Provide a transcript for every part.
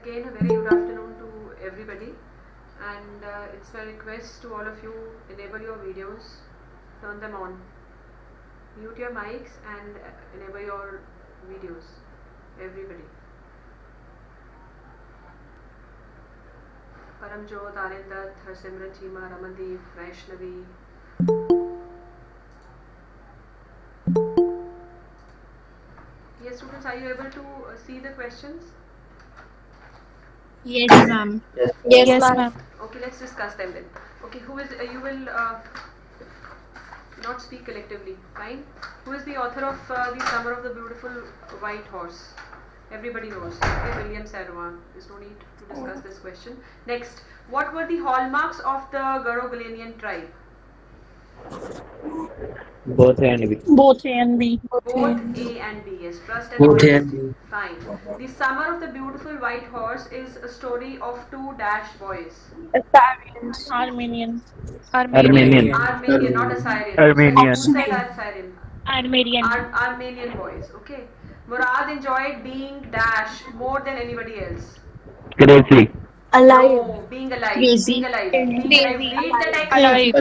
Again, a very good afternoon to everybody, and it's my request to all of you, enable your videos, turn them on, mute your mics and enable your videos, everybody. Paramjot, Arindat, Harsimran Chima, Ramandeep, Vaishnavi. Yes, students, are you able to see the questions? Yes, ma'am. Yes, ma'am. Okay, let's discuss them then. Okay, who is you will not speak collectively. Fine. Who is the author of The Summer of the Beautiful White Horse? Everybody knows. Okay, William Saruman. There's no need to discuss this question. Next, what were the hallmarks of the Garogalanian tribe? Both A and B. Both A and B. Both A and B, yes. Trust and Both A honesty. and B. Fine. The Summer of the Beautiful White Horse is a story of two dash boys. Armenian. Armenian. Armenian, not Assyrian. Armenian. Who said Assyrian? Armenian. Armenian boys. Okay. Murad enjoyed being dash more than anybody else. Crazy. Alive. No, being alive. Crazy. Being alive. Being alive. Read the text. Alive.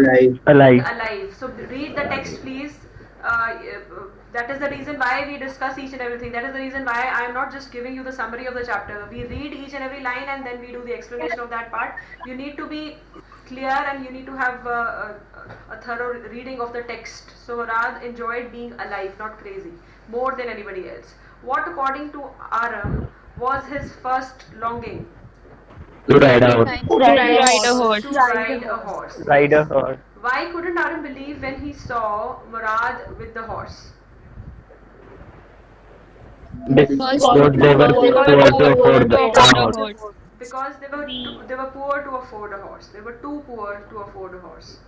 Alive. Alive. So read the text, please. That is the reason why we discuss each and everything. That is the reason why I am not just giving you the summary of the chapter. We read each and every line and then we do the explanation of that part. You need to be clear and you need to have a thorough reading of the text. So Murad enjoyed being alive, not crazy, more than anybody else. What, according to Aram, was his first longing? To ride a horse. Ride a horse. To ride a horse. Ride a horse. Why couldn't Aram believe when he saw Murad with the horse? Because they were poor to afford the horse. Because they were poor to afford a horse. They were too poor to afford a horse.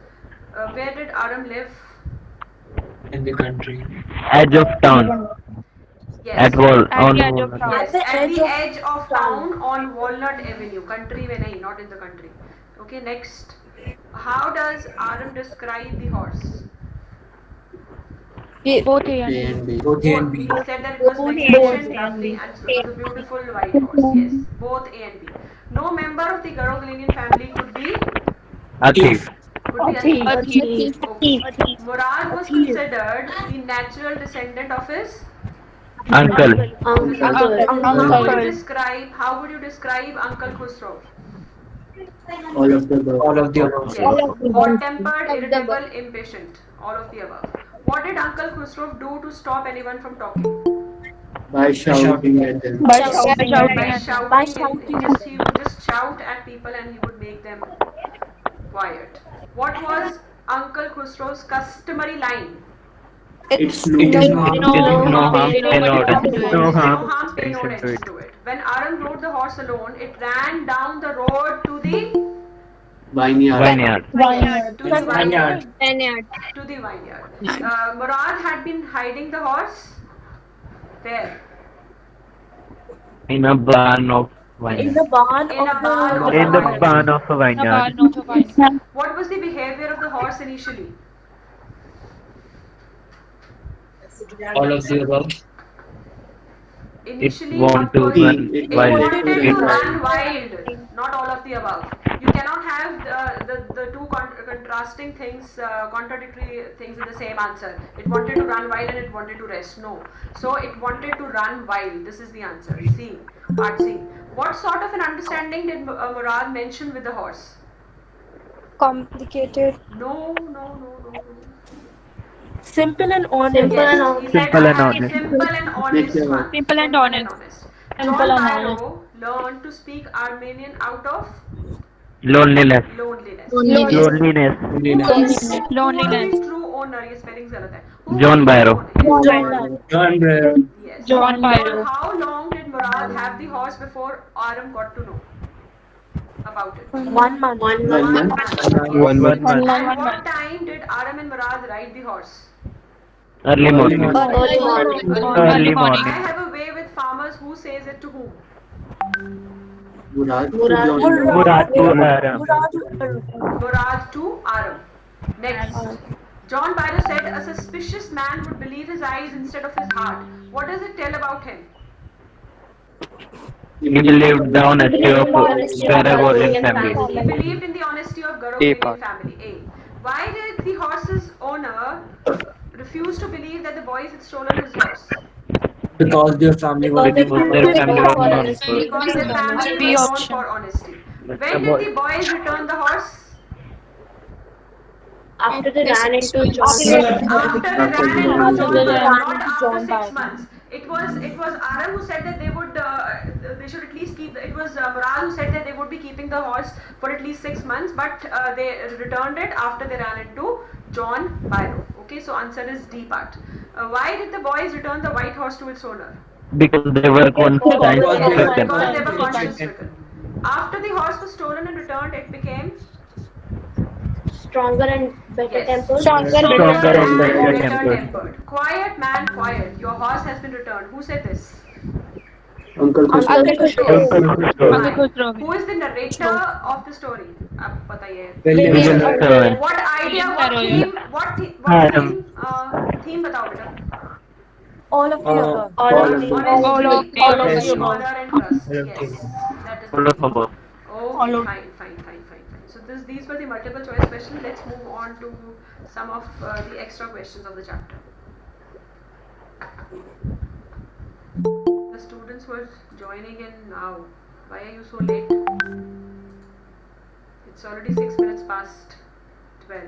Where did Aram live? In the country. Edge of town. Yes. At wall. At On the edge wall. of town. Yes, at the edge of town on Walnut Avenue. Country mein nahi, not in the country. Okay, next. How does Aram describe the horse? Both A and B. Both A and B. He said that it was magnificent, lovely, and it was a beautiful white horse. Yes, both A and B. No member of the Garogalanian family could be A thief. a thief. A thief. Okay. Murad was considered the natural descendant of his Uncle. How would you describe Uncle Khusro? All of the above. Yes. Hot-tempered, irritable, impatient. All of the above. What did Uncle Khusro do to stop anyone from talking? By shouting at them. By shouting. By shouting. He would just shout at people and he would make them quiet. What was Uncle Khusro's customary line? It is no harm, pay no attention. No No harm, harm, pay no attention to it. When Aram rode the horse alone, it ran down the road to the Vineyard. vineyard. To the Vineyard. vineyard. Murad had been hiding the horse. Where? In a barn of vineyard. In the barn In a of barn of In the vineyard. barn of a vineyard. What was the behavior of the horse initially? All of the above. Initially, want to run it wild. wanted to It- run wild. Not all of the above. You cannot have the two contrasting things, contradictory things in the same answer. It wanted to run wild and it wanted to rest. No. So it wanted to run wild. This is the answer. C. Part C. What sort of an understanding did Murad mention with the horse? complicated. No. Simple and honest. Yes, he said Simple I and have a honest. simple and honest one. Simple and honest. John Simple and Byro learned to speak Armenian out of Loneliness. loneliness. Loneliness. Loneliness. Who is the true owner? ये spelling गलत है. Who John is the Byro. owner? John Breyer. Yes. John Byro. For how long did Murad have the horse before Aram got to know about it? 1 month. 1 month. Yes. And month. what time did Aram and Murad ride the horse? Early morning. Early morning. Early I morning. have a way with farmers who says it to whom? Murad to Aram. Murad to Aram. Next. John Byro said a suspicious man would believe his eyes instead of his heart. What does it tell about him? He believed the honesty of Garagolian family. He believed in the honesty of Garogalian family. A. Why did the horse's owner refuse to believe that the boys had stolen his horse? Because their family was Because their family was known Because their family B was known option. for honesty. for. When did the boys return the horse? After they ran into John. After they ran into John, they ran not into after John 6 months. It was Aram who said that they should at least keep. It was Murad who said that they would be keeping the horse for at least 6 months, but they returned it after they ran into John Byro. Okay, so answer is D part. Why did the boys return the white horse to its owner? Because they were conscience stricken. Because they were conscience stricken. After the horse was stolen and returned, it became Stronger and better Yes. tempered. Stronger and better tempered. tempered. Quiet man, quiet. Your horse has been returned. Who said this? Uncle Khushro. Uncle Khushro. Uncle Khushro. Who is the narrator of the story? आप बताइए. William Seven. What idea? What William theme? What Adam. theme? Theme बताओ बेटा. All of the above. all of the you. Honesty, All of the honesty, above. honor and trust. Yes, that is. All of above. Oh, fine. So these were the multiple choice questions. Let's move on to some of the extra questions of the chapter. The students were joining in now. Why are you so late? It's already 6 minutes past 12.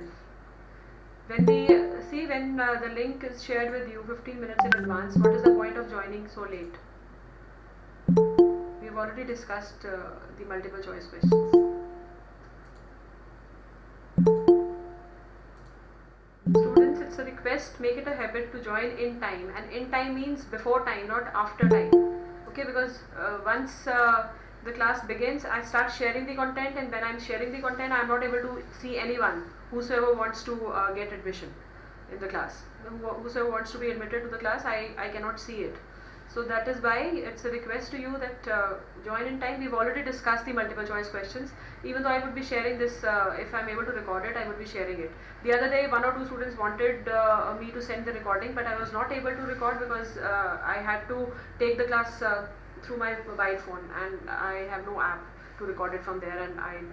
When the link is shared with you 15 minutes in advance, what is the point of joining so late? We've already discussed the multiple choice questions. Students, it's a request, make it a habit to join in time, and in time means before time, not after time. Okay, because once the class begins, I start sharing the content, and when I'm sharing the content, I'm not able to see anyone, whosoever wants to get admission in the class. Whosoever wants to be admitted to the class, I cannot see it. So that is why it's a request to you that join in time. We've already discussed the multiple choice questions. Even though I would be sharing this, if I'm able to record it, I would be sharing it. The other day, 1 or 2 students wanted me to send the recording, but I was not able to record because I had to take the class through my mobile phone, and I have no app to record it from there, and I'm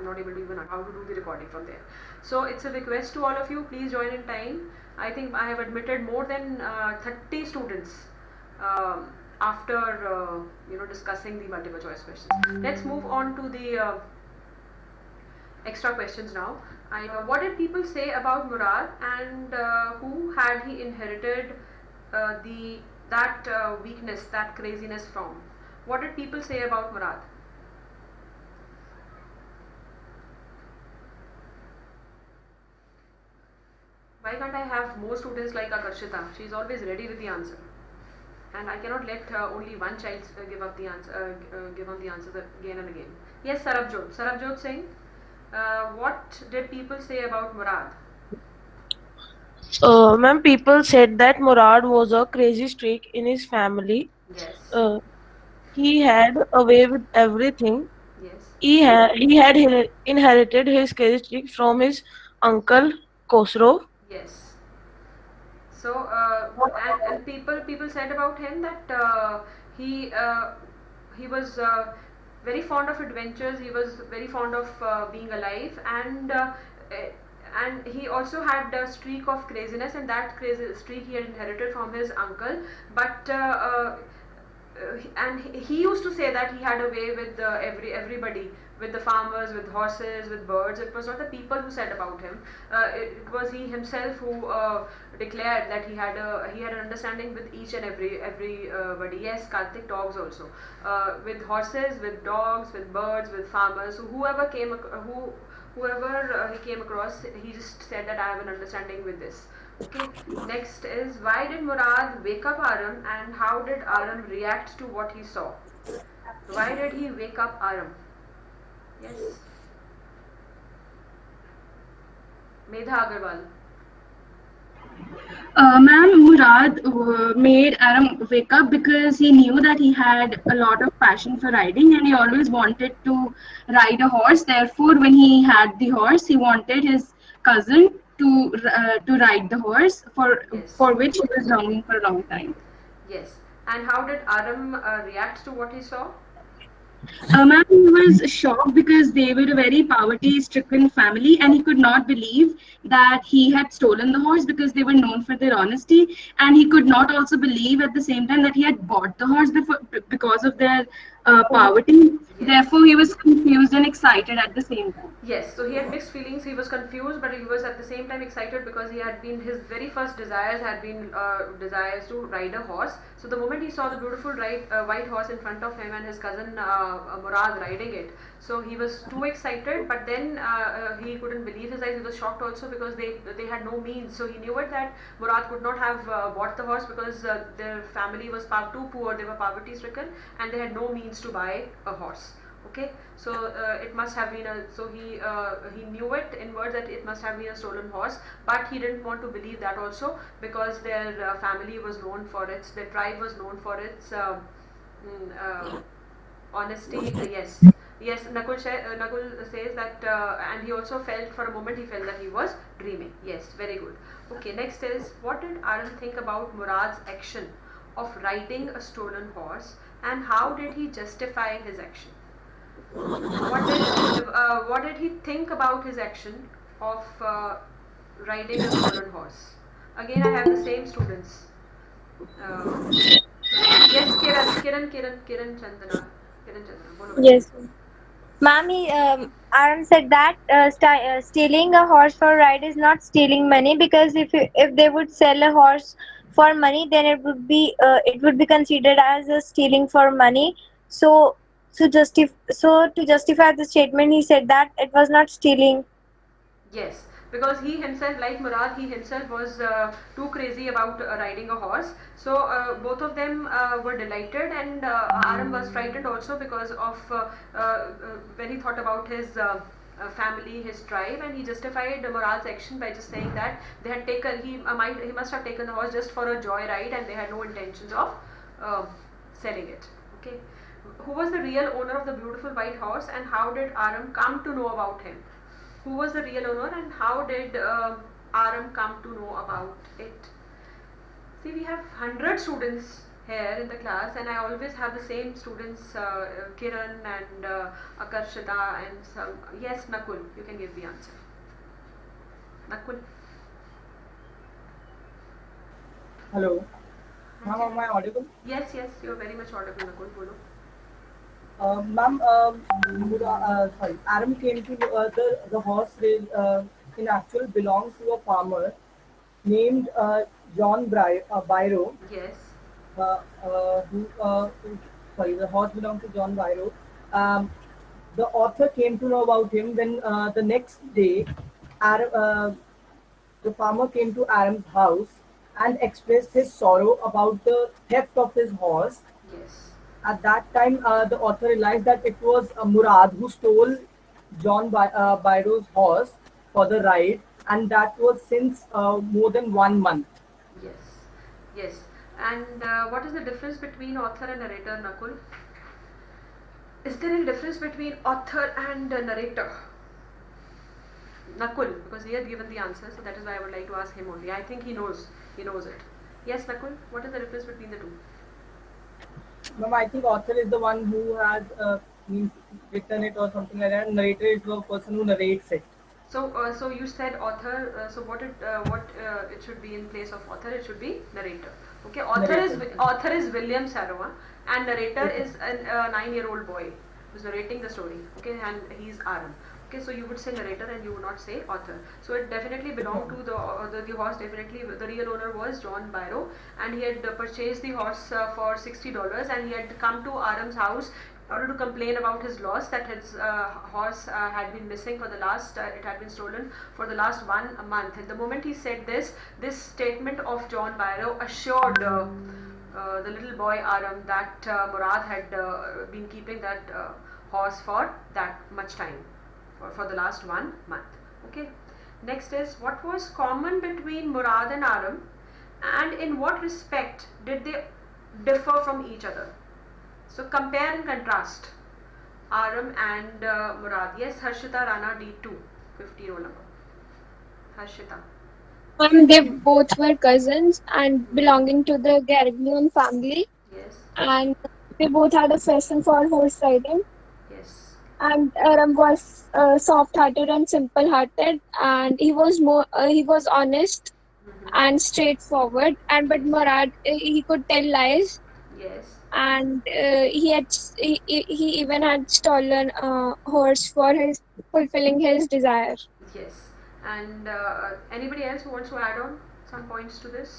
not able to even know how to do the recording from there. So it's a request to all of you, please join in time. I think I have admitted more than 30 students after discussing the multiple choice questions. Let's move on to the extra questions now. What did people say about Murad, and who had he inherited that weakness, that craziness from? What did people say about Murad? Why can't I have more students like Akarshita? She is always ready with the answer, and I cannot let only one child give up the answer, give on the answers again and again. Yes, Sarabjot. Sarabjot saying, what did people say about Murad? Ma'am, people said that Murad was a crazy streak in his family. Yes. He had a way with everything. Yes. He had inherited his crazy streak from his uncle Khosrow. Yes. So and people said about him that he was very fond of adventures. He was very fond of being alive, and he also had a streak of craziness, and that crazy streak he had inherited from his uncle. But and he used to say that he had a way with everybody, with the farmers, with horses, with birds. It was not the people who said about him. It was he himself who declared that he had an understanding with each and everybody. Yes, Karthik, dogs also, with horses, with dogs, with birds, with farmers. So whoever he came across, he just said that I have an understanding with this. Okay. Next is, why did Murad wake up Aram, and how did Aram react to what he saw? Why did he wake up Aram? Yes. Medha Agarwal. Ma'am, Murad made Aram wake up because he knew that he had a lot of passion for riding, and he always wanted to ride a horse. Therefore, when he had the horse, he wanted his cousin to ride the horse, for which he was longing for a long time. Yes. And how did Aram react to what he saw? Ma'am, he was shocked because they were a very poverty-stricken family, and he could not believe that he had stolen the horse because they were known for their honesty, and he could not also believe at the same time that he had bought the horse because of their poverty. Therefore, he was confused and excited at the same time. Yes, so he had mixed feelings. He was confused, but he was at the same time excited because he had been, his very first desires had been desires to ride a horse. So the moment he saw the beautiful white horse in front of him and his cousin Murad riding it, so he was too excited. But then he couldn't believe his eyes. He was shocked also because they had no means. So he knew it that Murad could not have bought the horse because their family was too poor. They were poverty stricken and they had no means to buy a horse. Okay, so it must have been he knew it in words that it must have been a stolen horse, but he didn't want to believe that also because their family was known for their tribe was known for its honesty. Yes, Nakul says that, and he also felt for a moment he felt that he was dreaming. Yes, very good. Okay, next is, what did Aaron think about Murad's action of riding a stolen horse, and how did he justify his action? What did he think about his action of riding a stolen horse? Again, I have the same students. Yes, Kiran Chandana. Bolo. Yes. Mami, Aaron said that stealing a horse for a ride is not stealing money, because if they would sell a horse for money, then it would be considered as a stealing for money. So to justify the statement, he said that it was not stealing. Yes, because he himself, like Murad, he himself was too crazy about riding a horse. So both of them were delighted, and Aram was frightened also because of when he thought about his family, his tribe, and he justified Murad's action by just saying that they had taken, he must have taken the horse just for a joy ride, and they had no intentions of selling it. Okay, who was the real owner of the beautiful white horse, and how did Aram come to know about him? Who was the real owner, and how did Aram come to know about it? See, we have 100 students here in the class, and I always have the same students, Kiran and Akarshita and some. Yes, Nakul, you can give the answer. Nakul. Hello. Ma'am, am I audible? Yes, you're very much audible, Nakul. Bolo. Ma'am, Aram came to the horse in actual belongs to a farmer named John Byro. Yes. The horse belonged to John Byro. The author came to know about him when the next day, the farmer came to Aram's house and expressed his sorrow about the theft of his horse. Yes. At that time, the author realized that it was Murad who stole John Byro's horse for the ride, and that was since more than 1 month. Yes. And what is the difference between author and narrator, Nakul? Is there any difference between author and narrator? Nakul, because he had given the answer, so that is why I would like to ask him only. I think he knows it. Yes, Nakul, what is the difference between the two? Ma'am, I think author is the one who has written it or something like that. Narrator is the person who narrates it. So you said author. So what it should be in place of author? It should be narrator. Okay, author is William Sarowa, and narrator is a 9-year-old boy who's narrating the story. Okay, and he's Aram. Okay, so you would say narrator and you would not say author. So it definitely belonged to the horse. Definitely, the real owner was John Byro, and he had purchased the horse for $60, and he had come to Aram's house in order to complain about his loss, that his horse had been missing for the last, it had been stolen for the last 1 month. And the moment he said this statement of John Byro assured the little boy Aram that Murad had been keeping that horse for that much time, for the last 1 month. Okay. Next is, what was common between Murad and Aram, and in what respect did they differ from each other? So compare and contrast Aram and Murad. Yes, Harshita Rana D2, 50 roll number. Harshita. They both were cousins and belonging to the Garibnian family. Yes. And they both had a passion for horse riding. Yes. And Aram was soft-hearted and simple-hearted, and he was honest and straightforward. And but Yes. Murad, he could tell lies, Yes. and he even had stolen a horse for his fulfilling his desire. Yes. And anybody else who wants to add on some points to this?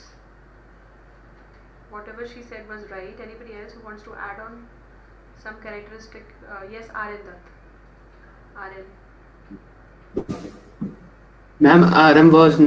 Whatever she said was right. Anybody else who wants to add on some characteristic? Yes, Aryan Dutt. Aryan. Ma'am, Aram was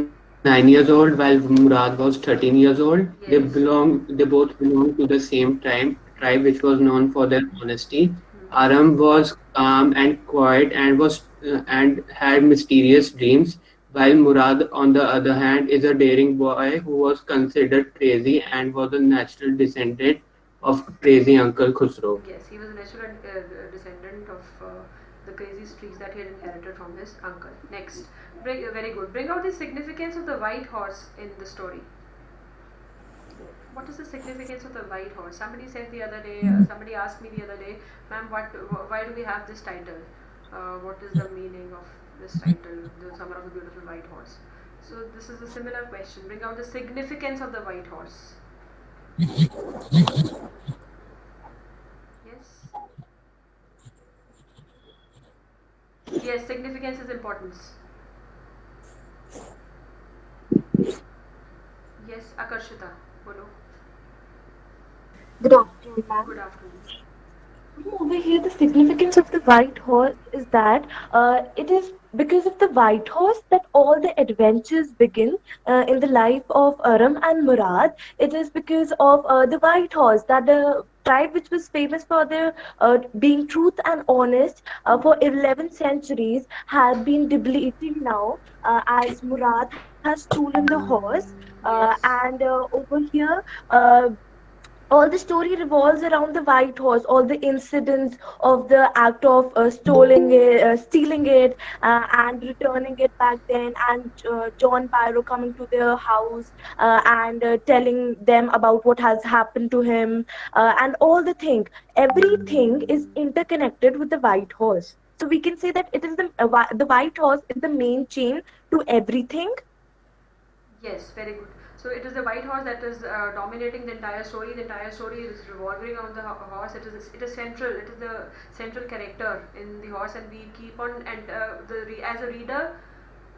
9 years old while Murad was 13 years old. Yes. They both belong to the same tribe which was known for their honesty. Aram was calm and quiet and had mysterious dreams, while Murad, on the other hand, is a daring boy who was considered crazy and was a natural descendant of crazy Uncle Khusro. Yes, he was a natural descendant of the crazy streaks that he had inherited from his uncle. Next, very good. Bring out the significance of the white horse in the story. What is the significance of the white horse? Somebody said the other day. Somebody asked me the other day, "Ma'am, why do we have this title? What is the meaning of this title, The Summer of the Beautiful White Horse?" So this is a similar question. Bring out the significance of the white horse. Yes. Yes, significance is importance. Yes, Akarshita, bolo. Good afternoon, ma'am. Good afternoon. Over here, the significance of the white horse is that it is because of the white horse that all the adventures begin in the life of Aram and Murad. It is because of the white horse that the tribe, which was famous for their being truth and honest for 11 centuries, had been depleting now as Murad has stolen the horse. Yes. And over here, all the story revolves around the white horse, all the incidents of the act of stealing it, and returning it back then, and John Pyro coming to their house and telling them about what has happened to him, and all the thing. Everything is interconnected with the white horse. So we can say that it is the white horse is the main chain to everything. Yes, very good. So it is the white horse that is dominating the entire story. The entire story is revolving around the horse. It is central. It is the central character in the horse, and we keep on. And as a reader,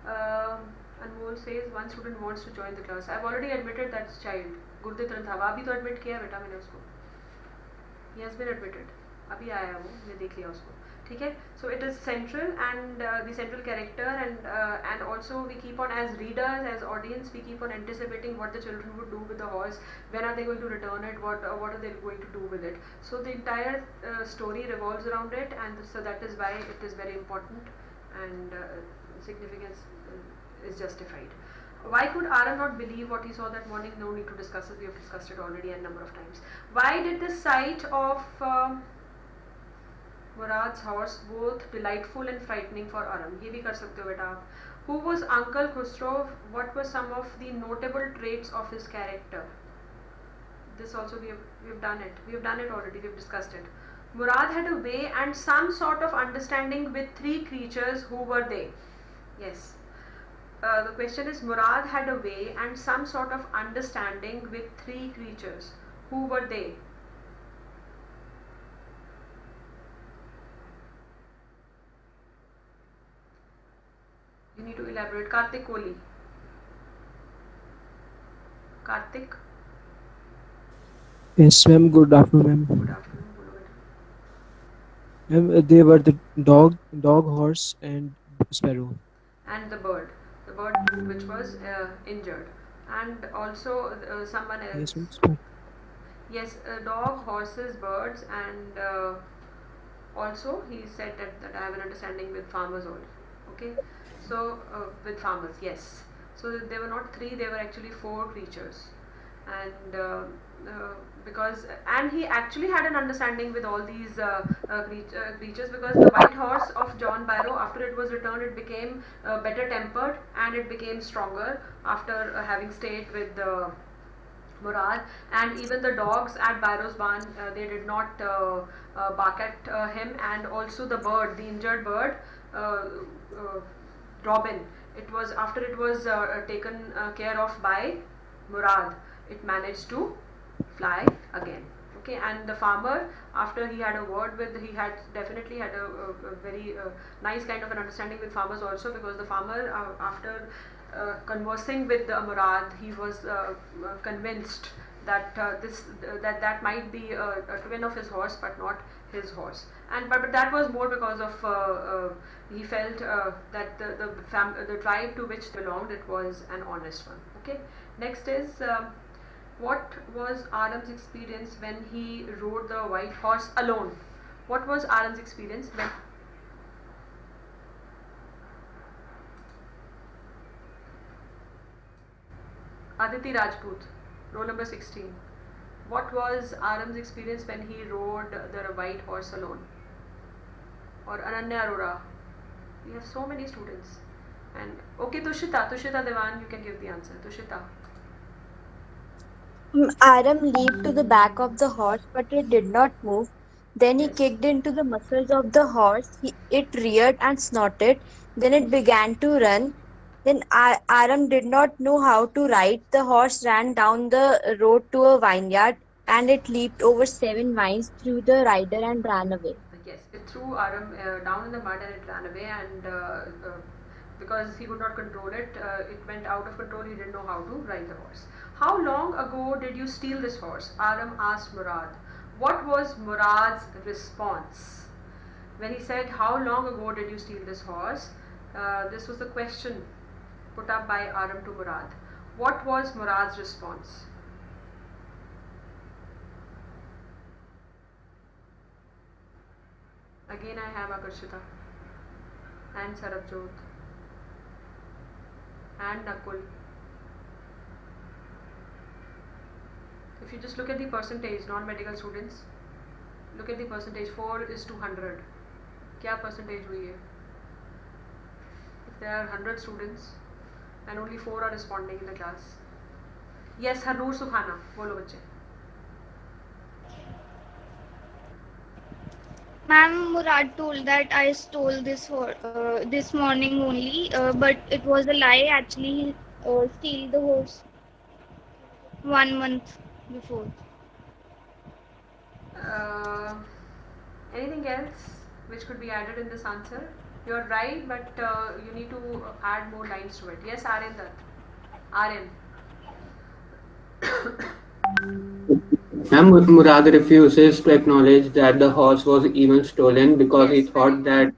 Anmol says one student wants to join the class. I've already admitted that child. Gurdit Randhawa अभी तो admit किया बेटा मैंने उसको. He has been admitted. अभी आया वो, मैं देख लिया उसको. ठीक है. So it is central and the central character, and also we keep on, as readers, as audience, we keep on anticipating what the children would do with the horse. When are they going to return it? What are they going to do with it? So the entire story revolves around it, and so that is why it is very important, and significance is justified. Why could Aram not believe what he saw that morning? No need to discuss it. We have discussed it already a number of times. Why did the sight of Murad's horse both delightful and frightening for Aram? ये भी कर सकते हो बेटा आप. Who was Uncle Khusro? What were some of the notable traits of his character? This also we have done it. We have done it already. We have discussed it. Murad had a way and some sort of understanding with three creatures. Who were they? Yes. The question is, Murad had a way and some sort of understanding with three creatures. Who were they? You need to elaborate. Kartik Kohli. Kartik. Yes, ma'am. Good afternoon, Good ma'am. afternoon. Bolo beta. Ma'am, they were the dog, horse, and sparrow. And the bird which was injured, and also someone else. Yes, ma'am. Yes, dog, horses, birds, and also he said that I have an understanding with farmers also. Okay, so with farmers, yes. So there were not three; there were actually four creatures, and and he actually had an understanding with all these creatures, because the white horse of John Barrow, after it was returned, it became better tempered and it became stronger after having stayed with Murad, and even the dogs at Bairo's barn, they did not bark at him, and also the bird, the injured bird, uh, uh, Robin. It was after it was taken care of by Murad, it managed to fly again. Okay, and the farmer, after he had a word with, he had definitely had a very nice kind of an understanding with farmers also, because the farmer, after conversing with Murad, he was convinced that that might be a twin of his horse, but not his horse. And but that was more because of he felt that the tribe to which they belonged, it was an honest one. Okay. Next is. What was Aram's experience when he rode the white horse alone? What was Aram's experience when Aditi Rajput, roll number 16. What was Aram's experience when he rode the white horse alone? Or Ananya Arora? We have so many students. And okay, Tushita Devan, you can give the answer. Tushita. Aram leaped to the back of the horse, but it did not move. Then he Yes. kicked into the muscles of the horse. It reared and snorted. Then it began to run. Then Aram did not know how to ride. The horse ran down the road to a vineyard, and it leaped over 7 vines, threw the rider, and ran away. Yes, it threw Aram down in the mud and it ran away, and because he could not control it, it went out of control. He didn't know how to ride the horse. How long ago did you steal this horse? Aram asked Murad. What was Murad's response? When he said, how long ago did you steal this horse? This was the question put up by Aram to Murad. What was Murad's response? Again, I have Akarshita and Sarabjot and Nakul. If you just look at the percentage, non-medical students, look at the percentage, 4 is to 100. क्या percentage हुई है? If there are 100 students and only 4 are responding in the class. Yes, Harnoor Sukhana, बोलो बच्चे. Ma'am, Murad told that I stole this morning only, but it was a lie. Actually, he steal the horse 1 month before. Anything else which could be added in this answer? You're right, but you need to add more lines to it. Yes, Aryan Dutt. Aryan. Murad refuses to acknowledge that the horse was even stolen because he Yes, thought very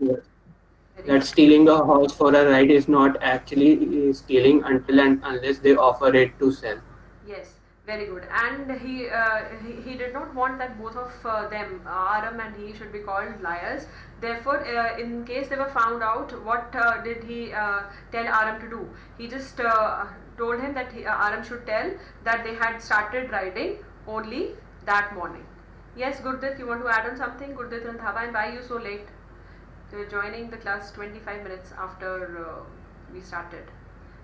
that stealing a horse for a ride is not actually stealing until and unless they offer it to sell. Yes, very good. And he did not want that both of them, Aram and he, should be called liars. Therefore, in case they were found out, what did he tell Aram to do? He just told him that Aram should tell that they had started riding only that morning. Yes, Gurdit, you want to add on something? Gurdit Randhava, and why are you so late? You're joining the class 25 minutes after we started.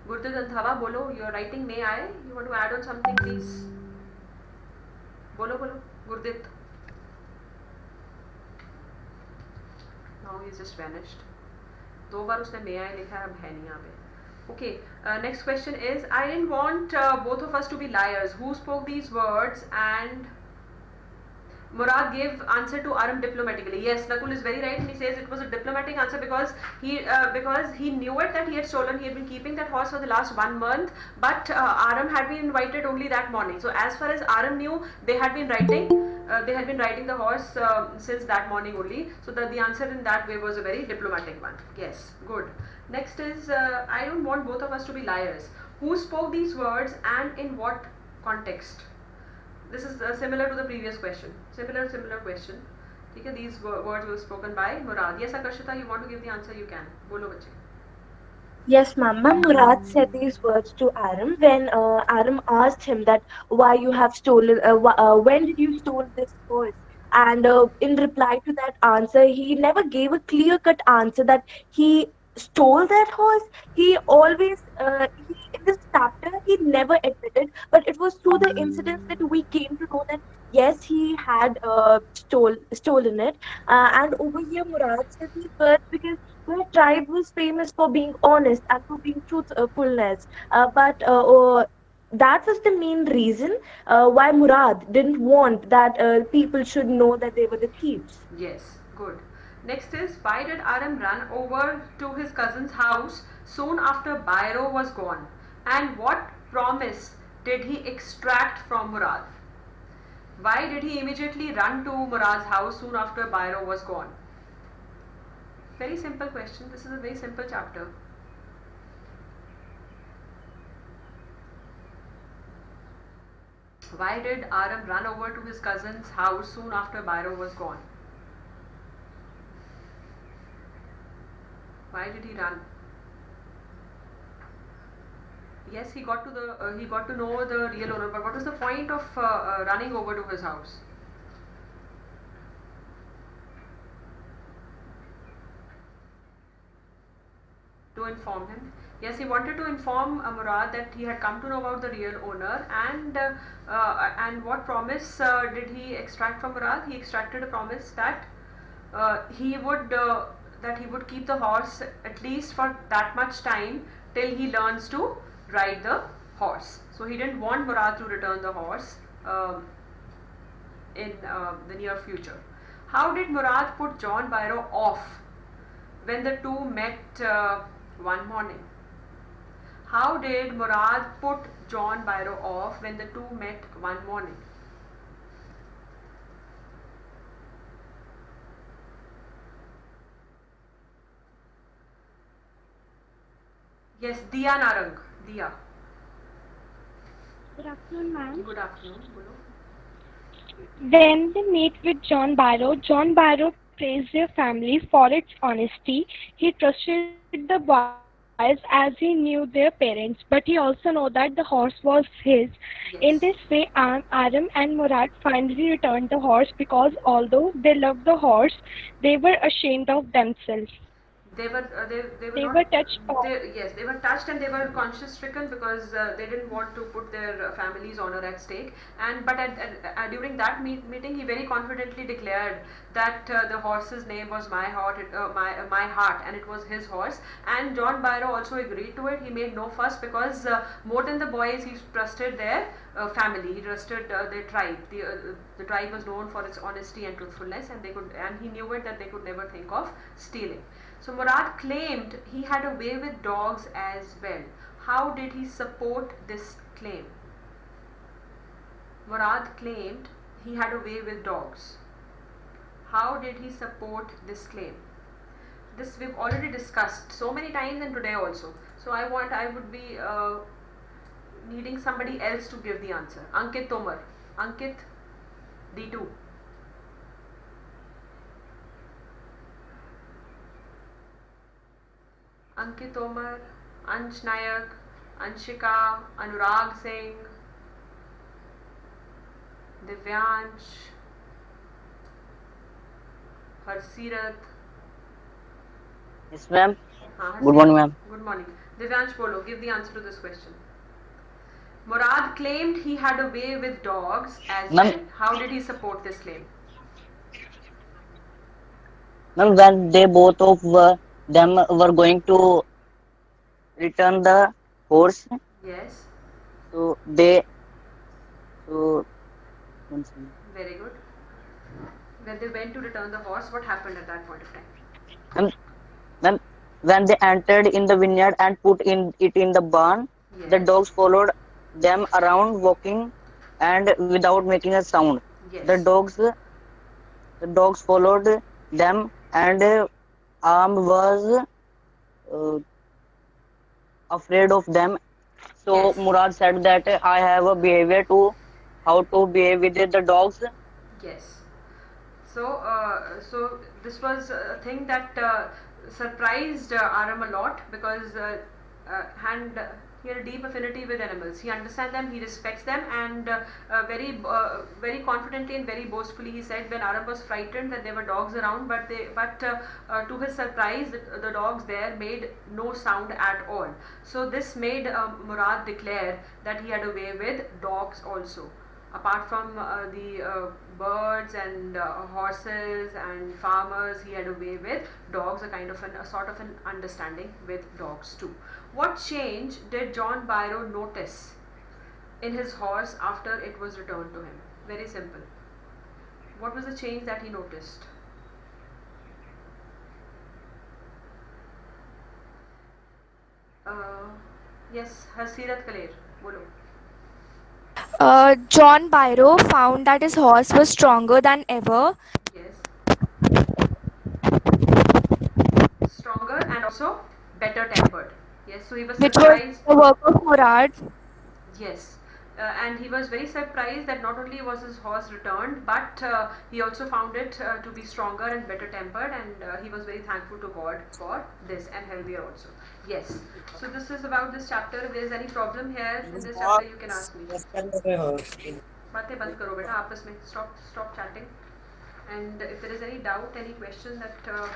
Gurdit Randhava, bolo, you're writing may I? You want to add on something, please? Bolo, Gurdit. Now he's just vanished. 2 बार उसने may I लिखा है, अब है नहीं यहाँ पे. Okay, next question is, I didn't want both of us to be liars. Who spoke these words? And Murad gave answer to Aram diplomatically. Yes, Nakul is very right, and he says it was a diplomatic answer because he knew it that he had stolen. He had been keeping that horse for the last 1 month, but Aram had been invited only that morning. So as far as Aram knew, they had been riding. They had been riding the horse since that morning only. So the answer in that way was a very diplomatic one. Yes, good. Next is, I don't want both of us to be liars. Who spoke these words and in what context? This is similar to the previous question. Similar question. Okay, these words were spoken by Murad. Yes, Akarshita, you want to give the answer? You can. Bolo bache. Yes, ma'am. Murad said these words to Aram when Aram asked him that why you have stolen, when did you stole this horse? And in reply to that answer, he never gave a clear-cut answer that he stole that horse. He always, in in this chapter he never admitted, but it was through the incidents that we came to know that yes, he had stolen it. And over here, Murad says he felt because the tribe was famous for being honest and for being truthfulness. But that was the main reason why Murad didn't want that people should know that they were the thieves. Yes, good. Next is, why did Aram run over to his cousin's house soon after Bairo was gone? And what promise did he extract from Murad? Why did he immediately run to Murad's house soon after Bairo was gone? Very simple question. This is a very simple chapter. Why did Aram run over to his cousin's house soon after Bairo was gone? Why did he run? Yes, he got to know the real owner, but what was the point of running over to his house? To inform him. Yes, he wanted to inform Murad that he had come to know about the real owner, and what promise did he extract from Murad? He extracted a promise that he would keep the horse at least for that much time till he learns to ride the horse. So he didn't want Murad to return the horse in the near future. How did Murad put John Bairo off when the two met one morning? How did Murad put John Bairo off when the two met one morning? Yes, Diya Narang. Diya. Good afternoon, ma'am. Good afternoon. Bolo. When they meet with John Barrow praised their family for its honesty. He trusted the boys as he knew their parents, but he also knew that the horse was his. In this way, Aram and Murad finally returned the horse because although they loved the horse, they were ashamed of themselves. They were touched. They were touched and they were conscience stricken because they didn't want to put their family's honor at stake. But during that meeting, he very confidently declared that the horse's name was my heart, and it was his horse. And John Bairo also agreed to it. He made no fuss because more than the boys, he trusted their family. He trusted their tribe. The tribe was known for its honesty and truthfulness, and he knew it that they could never think of stealing. So Murad claimed he had a way with dogs as well. How did he support this claim? Murad claimed he had a way with dogs. How did he support this claim? This we've already discussed so many times and today also. So I would be needing somebody else to give the answer. Ankit Tomar. Ankit, D2. Ankit Tomar, Ansh Nayak, Anshika, Anurag Singh, Divyansh, Harsirat. Yes, ma'am. Good morning, ma'am. Good morning. Divyansh Bolo, give the answer to this question. Murad claimed he had a way with dogs as well. How did he support this claim? Ma'am, when they both of them were going to return the horse. Yes. So very good. When they went to return the horse, what happened at that point of time? Ma'am, when they entered in the vineyard and put it in the barn, yes. The dogs followed them around, walking and without making a sound. Yes. The dogs followed them, and Am was afraid of them. So yes. Murad said that I have a behavior to how to behave with the dogs. Yes. So this was a thing that surprised Aram a lot because He had a deep affinity with animals. He understands them, he respects them, and very confidently and very boastfully he said when Aram was frightened that there were dogs around, but to his surprise, the dogs there made no sound at all. So this made Murad declare that he had a way with dogs also. Apart from the birds and horses and farmers, he had a way with dogs, a sort of an understanding with dogs too. What change did John Byro notice in his horse after it was returned to him? Very simple. What was the change that he noticed? Yes, Hasirat Khaler, bolo. John Byro found that his horse was stronger than ever. Yes. Stronger and also better tempered. Yes, so he was Which was surprised. the work of Murad. Yes, and he was very surprised that not only was his horse returned, but he also found it to be stronger and better tempered, and he was very thankful to God for this, and healthier also. Yes, so this is about this chapter. If there is any problem here in this chapter, you can ask me. बातें बंद करो बेटा आपस में. Stop chatting. And if there is any doubt, any question that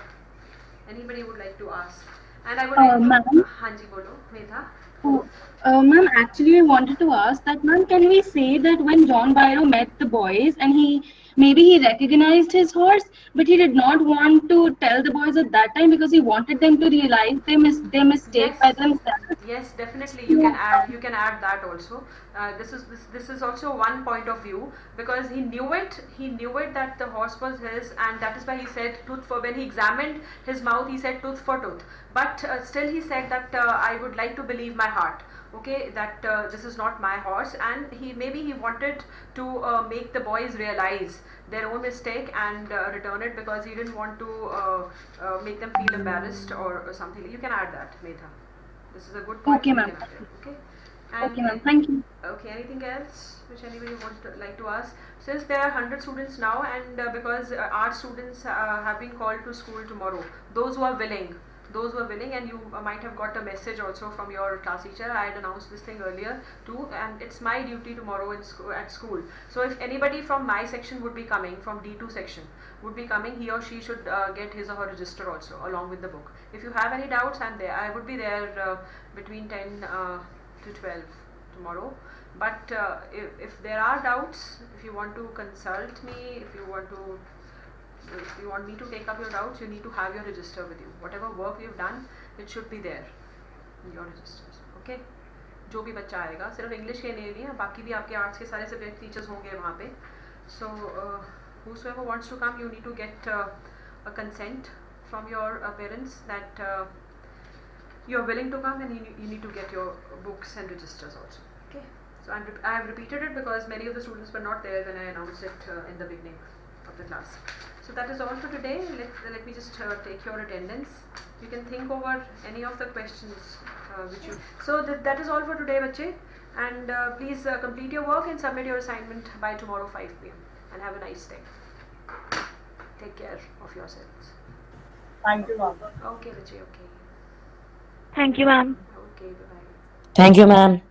anybody would like to ask, and I would like to. Ma'am? हाँ जी बोलो मेधा. Ma'am, actually, I wanted to ask that, ma'am, can we say that when John Byro met the boys and maybe he recognized his horse, but he did not want to tell the boys at that time because he wanted them to realize their mistake Yes. by themselves? Yes, definitely. You can add that also. This is also one point of view, because he knew it. He knew it that the horse was his, and that is why he said tooth for. When he examined his mouth, he said tooth for tooth. But still, he said that I would like to believe my heart. Okay, that this is not my horse, and he wanted to make the boys realize their own mistake and return it, because he didn't want to make them feel embarrassed or something. You can add that, Medha. This is a good point. Okay, ma'am. Okay. And Okay, ma'am. Thank you. Okay, anything else which anybody like to ask? Since there are 100 students now, and because our students have been called to school tomorrow, those who are willing, and you might have got a message also from your class teacher. I had announced this thing earlier too, and it's my duty tomorrow at school. So if anybody from my section would be coming, from D2 section would be coming, he or she should get his or her register also along with the book. If you have any doubts, I'm there. I would be there between 10 to 12 tomorrow. But if there are doubts, if you want to consult me, if you want me to take up your doubts, you need to have your register with you. Whatever work you've done, it should be there in your registers. Okay? जो भी बच्चा आएगा, सिर्फ English के नहीं है, बाकी भी आपके आर्ट्स के सारे सब्जेक्ट टीचर्स होंगे वहाँ पे. So whosoever wants to come, you need to get a consent from your parents that you are willing to come, and you need to get your books and registers also. Okay? So I have repeated it because many of the students were not there when I announced it in the beginning of the class. So that is all for today. Let me just take your attendance. You can think over any of the questions which you. So that is all for today, bache. And please complete your work and submit your assignment by tomorrow 5 p.m. and have a nice day. Take care of yourselves. Thank you, ma'am. Okay, bache. Okay. Thank you, ma'am. Okay. Bye bye. Thank you, ma'am.